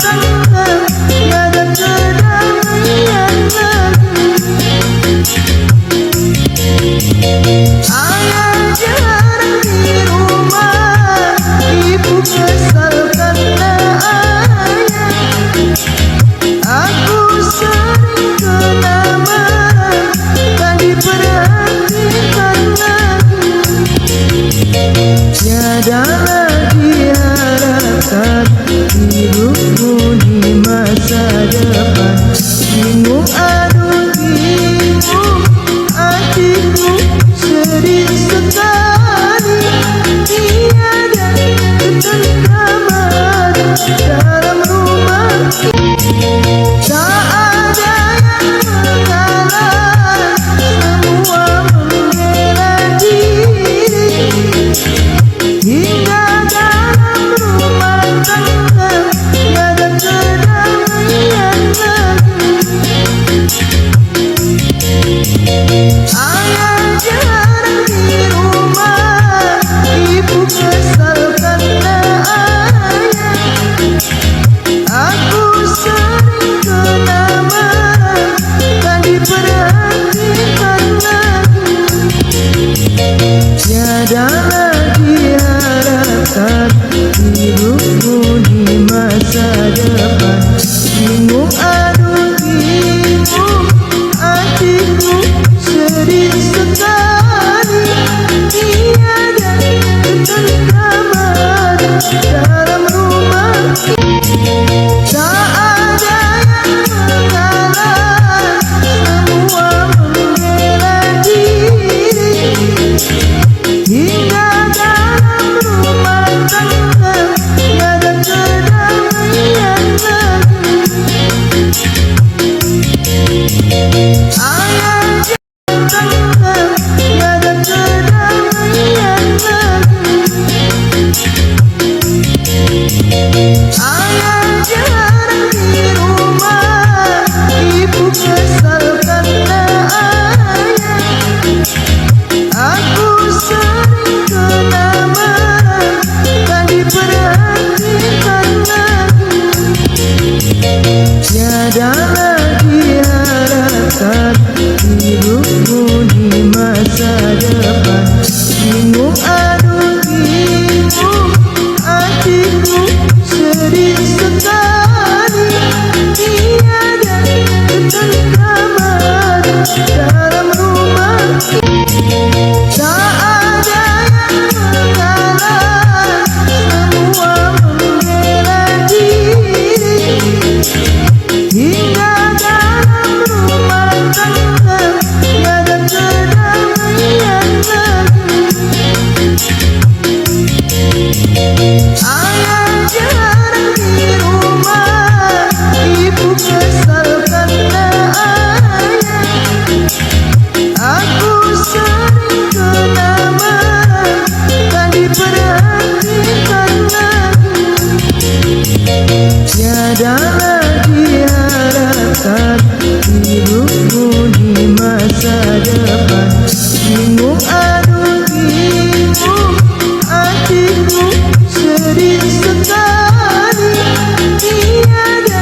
tangga tiada kedamaian lagi. Ayah jarang di rumah, ibu kesal karena ayah. Aku sering kena marah, tak diperhatikan lagi. Tiada lagi harapan hidupku di masa depan. Bingung aduh bingung, hatiku sedih sekali. Tiada ketentraman dalam rumah ini. Tak ada yang mengalah, semua membela diri. Hingga dalam rumah tangga tiada kedamaian lagi. Ayah jarang di rumah, ibu kesal karena ayah. Aku sering kena marah, tak diperhatikan lagi. Tiada lagi harapan hidupku di masa depan. Bingung aduh bingung, hatiku sedih sekali. Tiada ketentraman dalam rumah ini. Tak ada yang mengalah, semua membela diri. Hingga dalam rumah tangga tiada kedamaian lagi. Ayah jarang tangga tiada kedamaian lagi. Ayah jarang di rumah, ibu kesal karena ayah. Aku sering kena marah, tak diperhatikan lagi. Tiada lagi harapan hidupku di masa depan. Bingung aduh bingung, hatiku sedih sekali. Tiada ketentraman dalam rumah ini. Tak ada yang mengalah, semua membela diri. Hingga dalam rumah tangga tiada kedamaian lagi. Ayah jarang di rumah, ibu kesal karena ayah. Aku sering kena marah, tak diperhatikan lagi. Tiada lagi harapan hidupku di masa depan. Bingung aduh bingung, hatiku sedih sekali. Tiada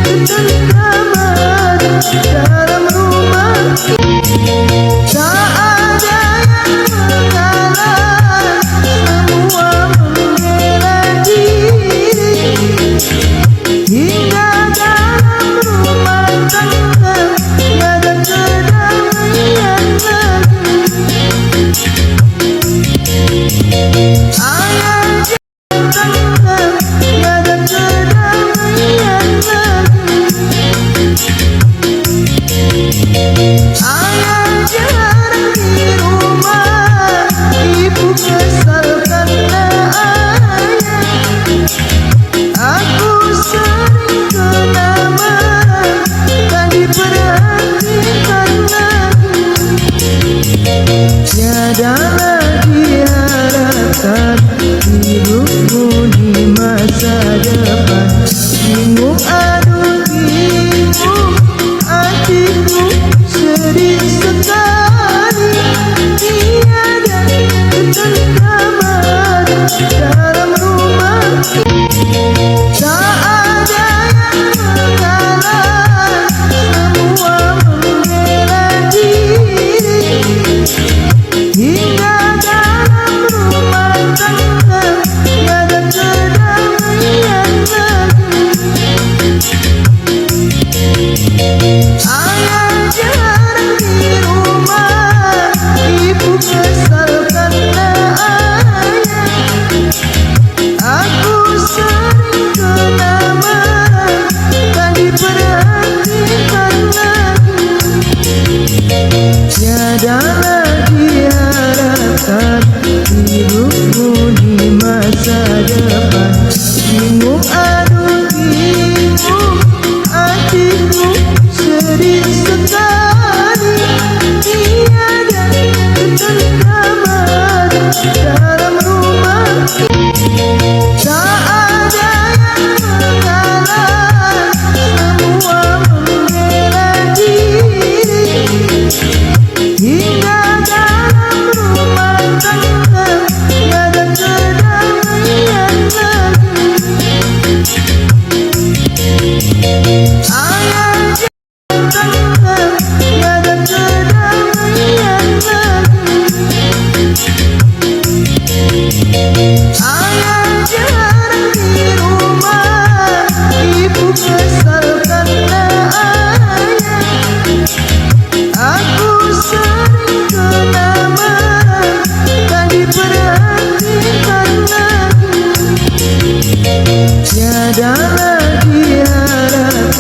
ketentraman dalam rumah ini. Tak ada yang mengalah, semua membela diri. Hingga dalam rumah tangga tiada kedamaian lagi.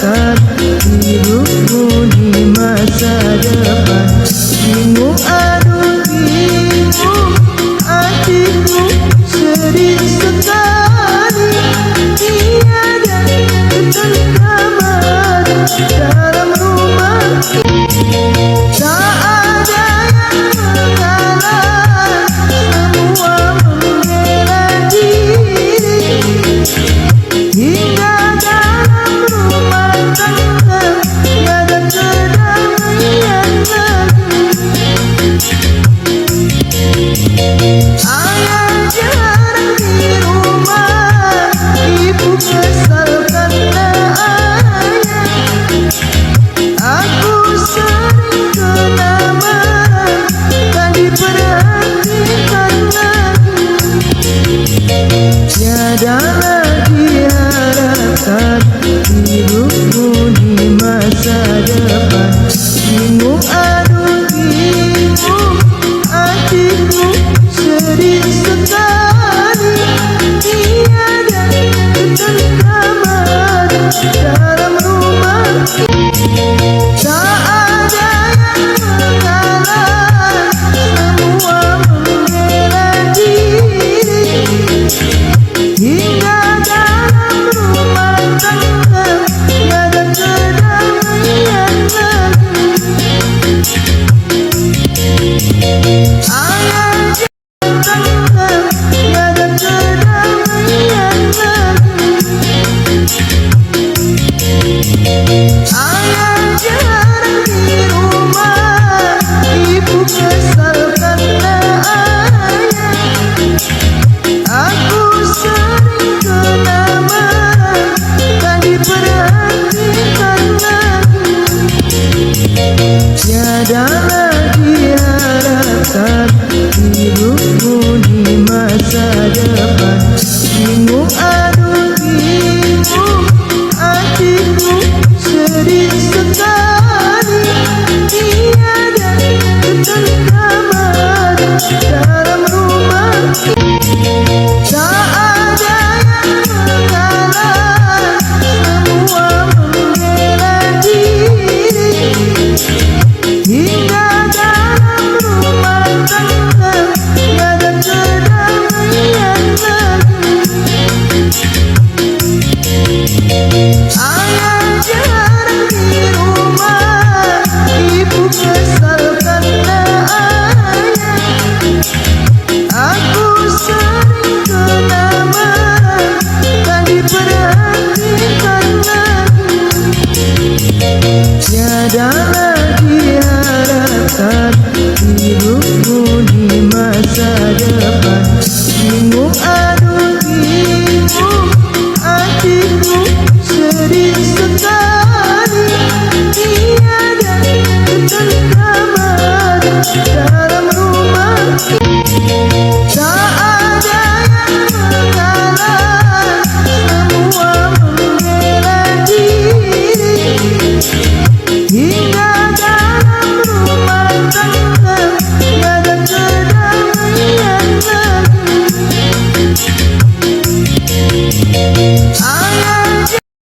diharapkan hidupmu di masa depan. Bingung aduh bingung, hatiku sedih sekali. Tiada ketentraman dalam rumah ini. Tak ada yang mengalah, semua membela diri. Hingga dalam rumah tangga tiada kedamaian lagi. Ayah jarang di rumah, ibu kesal karena ayah. Aku sering kena marah, tak diperhatikan lagi. Tiadalah diharapkan hidupmu di masa depan. Bingung aduh bingung, hatiku sedih sekali. Tiada ketentraman dalam rumah ini. Tak ada yang mengalah, semua membela diri. Hingga dalam rumah tangga tiada kedamaian lagi. Ayah tangga tiada kedamaian lagi. Ayah jarang di rumah, ibu kesal karena ayah. Aku sering kena marah, tak diperhatikan lagi. Tiadalah diharapkan hidupmu di masa depan. Bingung aduh bingung, hatiku sedih sekali. Tiada ketentraman dalam rumah ini. Tak ada yang mengalah, semua membela diri. Hingga dalam rumah tangga tiada kedamaian lagi. Ayah